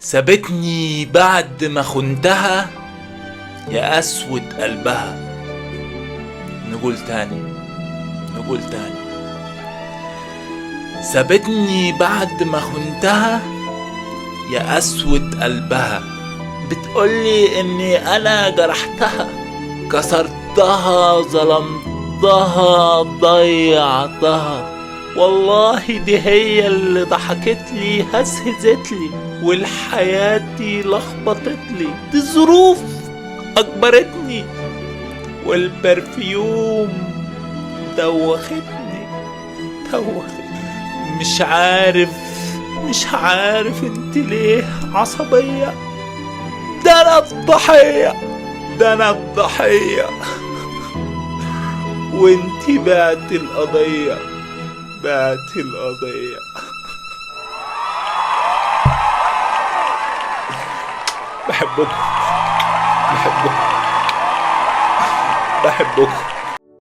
سابتني بعد ما خنتها يا أسود قلبها. نقول تاني. سابتني بعد ما خنتها يا أسود قلبها. بتقولي إني أنا جرحتها، كسرتها، ظلمتها، ضيعتها. والله دي هي اللي ضحكتلي، هزهزتلي، والحياتي لخبطتلي. دي الظروف أجبرتني، والبرفيوم دوختني. مش عارف انت ليه عصبية. ده انا الضحية وانتي بعت القضية. بحبكم.